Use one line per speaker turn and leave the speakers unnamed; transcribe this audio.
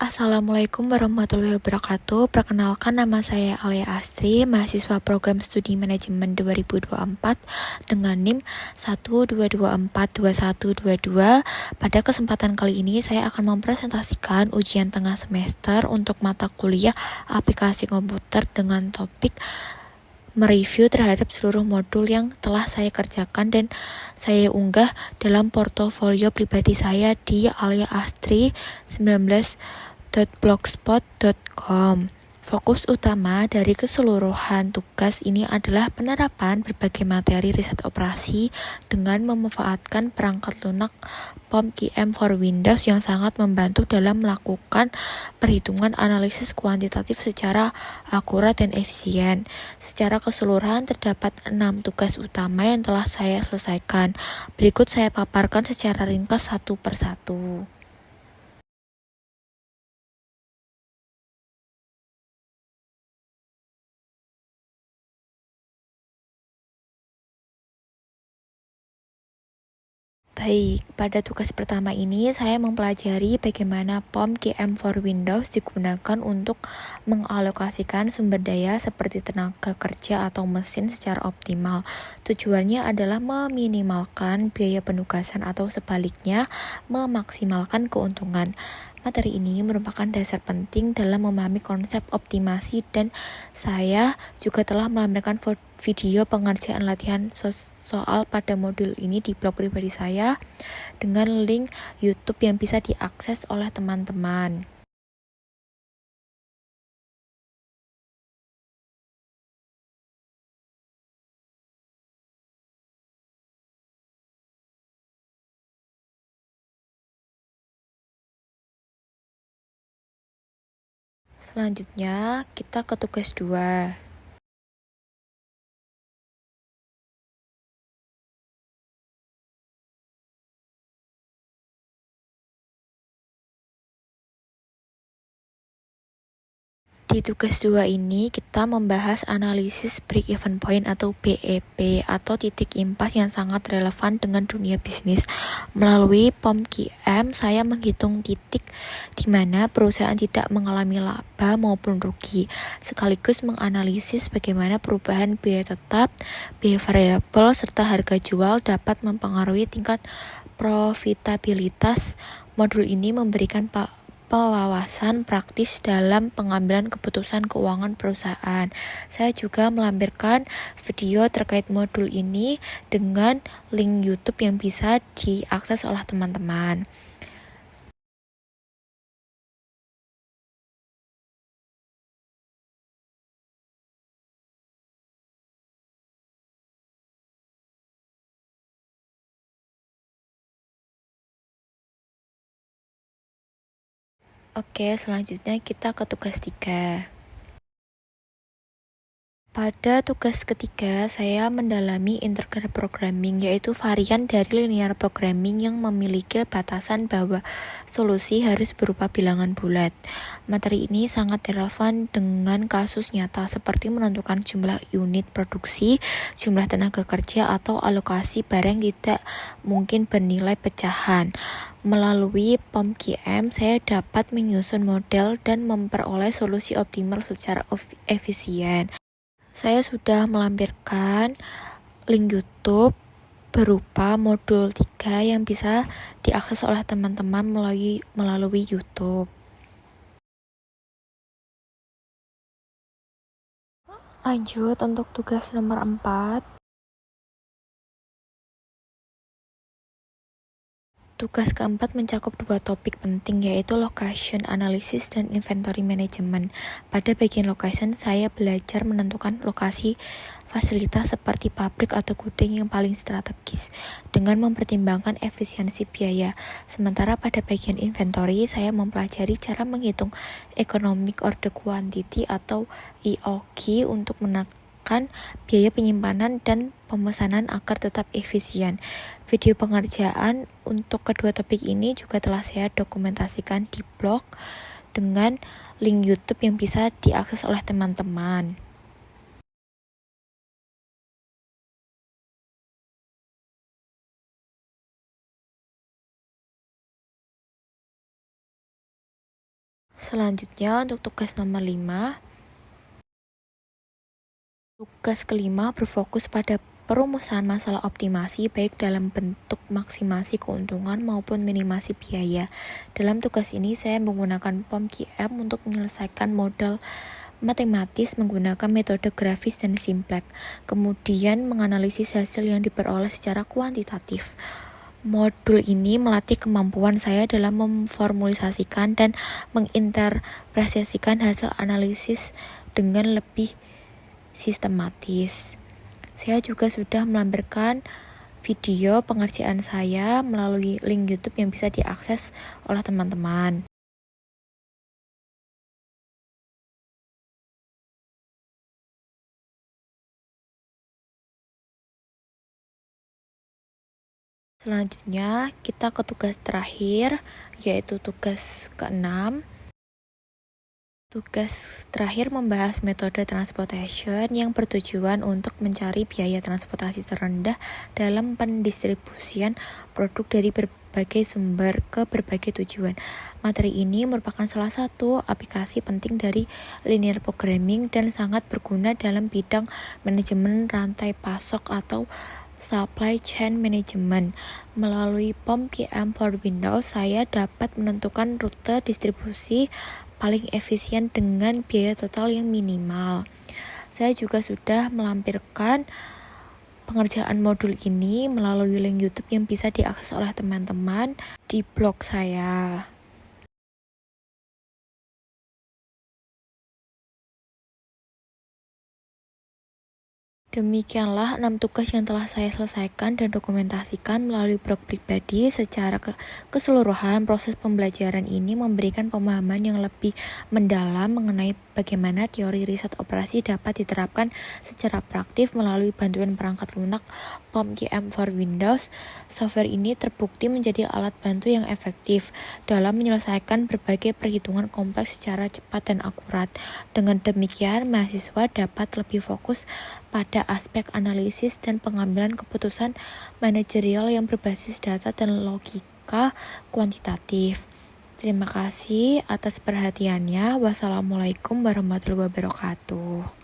Assalamualaikum warahmatullahi wabarakatuh. Perkenalkan, nama saya Alia Astri, mahasiswa program studi manajemen 2024 dengan NIM 122422122. Pada kesempatan kali ini saya akan mempresentasikan ujian tengah semester untuk mata kuliah aplikasi komputer dengan topik mereview terhadap seluruh modul yang telah saya kerjakan dan saya unggah dalam portofolio pribadi saya di aliaastri19.blogspot.com. Fokus utama dari keseluruhan tugas ini adalah penerapan berbagai materi riset operasi dengan memanfaatkan perangkat lunak POM-QM for Windows yang sangat membantu dalam melakukan perhitungan analisis kuantitatif secara akurat dan efisien. Secara keseluruhan terdapat 6 tugas utama yang telah saya selesaikan. Berikut saya paparkan secara ringkas satu persatu. Baik, pada tugas pertama ini saya mempelajari bagaimana POM-QM for Windows digunakan untuk mengalokasikan sumber daya seperti tenaga kerja atau mesin secara optimal. Tujuannya adalah meminimalkan biaya penugasan atau sebaliknya memaksimalkan keuntungan. Materi ini merupakan dasar penting dalam memahami konsep optimasi dan saya juga telah melampirkan video pengerjaan latihan soal pada modul ini di blog pribadi saya dengan link YouTube yang bisa diakses oleh teman-teman. Selanjutnya, kita ke tugas 2. Di tugas 2 ini kita membahas analisis break-even point atau BEP atau titik impas yang sangat relevan dengan dunia bisnis. Melalui POM-QM, saya menghitung titik di mana perusahaan tidak mengalami laba maupun rugi, sekaligus menganalisis bagaimana perubahan biaya tetap, biaya variabel, serta harga jual dapat mempengaruhi tingkat profitabilitas. Modul ini memberikan wawasan praktis dalam pengambilan keputusan keuangan perusahaan. Saya juga melampirkan video terkait modul ini dengan link YouTube yang bisa diakses oleh teman-teman. Oke, selanjutnya kita ke tugas 3. Pada tugas ketiga, saya mendalami integrated programming, yaitu varian dari linear programming yang memiliki batasan bahwa solusi harus berupa bilangan bulat. Materi ini sangat relevan dengan kasus nyata seperti menentukan jumlah unit produksi, jumlah tenaga kerja, atau alokasi barang tidak mungkin bernilai pecahan. Melalui POM-QM, saya dapat menyusun model dan memperoleh solusi optimal secara efisien. Saya sudah melampirkan link YouTube berupa modul 3 yang bisa diakses oleh teman-teman melalui YouTube. Lanjut untuk tugas nomor 4. Tugas keempat mencakup 2 topik penting, yaitu location analysis dan inventory management. Pada bagian location, saya belajar menentukan lokasi fasilitas seperti pabrik atau gudang yang paling strategis dengan mempertimbangkan efisiensi biaya. Sementara pada bagian inventory, saya mempelajari cara menghitung economic order quantity atau EOQ untuk menekan biaya penyimpanan dan pemesanan agar tetap efisien. Video pengerjaan untuk kedua topik ini juga telah saya dokumentasikan di blog dengan link YouTube yang bisa diakses oleh teman-teman. Selanjutnya untuk tugas nomor 5. Tugas kelima berfokus pada perumusan masalah optimasi baik dalam bentuk maksimasi keuntungan maupun minimasi biaya. Dalam tugas ini saya menggunakan POM-QM untuk menyelesaikan model matematis menggunakan metode grafis dan simplex, kemudian menganalisis hasil yang diperoleh secara kuantitatif. Modul ini melatih kemampuan saya dalam memformulisasikan dan menginterpretasikan hasil analisis dengan lebih sistematis. Saya juga sudah melampirkan video pengerjaan saya melalui link YouTube yang bisa diakses oleh teman-teman. Selanjutnya kita ke tugas terakhir, yaitu tugas ke-6. Tugas terakhir membahas metode transportation yang bertujuan untuk mencari biaya transportasi terendah dalam pendistribusian produk dari berbagai sumber ke berbagai tujuan. Materi ini merupakan salah satu aplikasi penting dari linear programming dan sangat berguna dalam bidang manajemen rantai pasok atau supply chain management. Melalui POM-QM for Windows, saya dapat menentukan rute distribusi paling efisien dengan biaya total yang minimal. Saya juga sudah melampirkan pengerjaan modul ini melalui link YouTube yang bisa diakses oleh teman-teman di blog saya. Demikianlah 6 tugas yang telah saya selesaikan dan dokumentasikan melalui blog pribadi. Secara keseluruhan, proses pembelajaran ini memberikan pemahaman yang lebih mendalam mengenai bagaimana teori riset operasi dapat diterapkan secara praktis melalui bantuan perangkat lunak POM-QM for Windows. Software ini terbukti menjadi alat bantu yang efektif dalam menyelesaikan berbagai perhitungan kompleks secara cepat dan akurat. Dengan demikian, mahasiswa dapat lebih fokus pada aspek analisis dan pengambilan keputusan manajerial yang berbasis data dan logika kuantitatif. Terima kasih atas perhatiannya. Wassalamualaikum warahmatullahi wabarakatuh.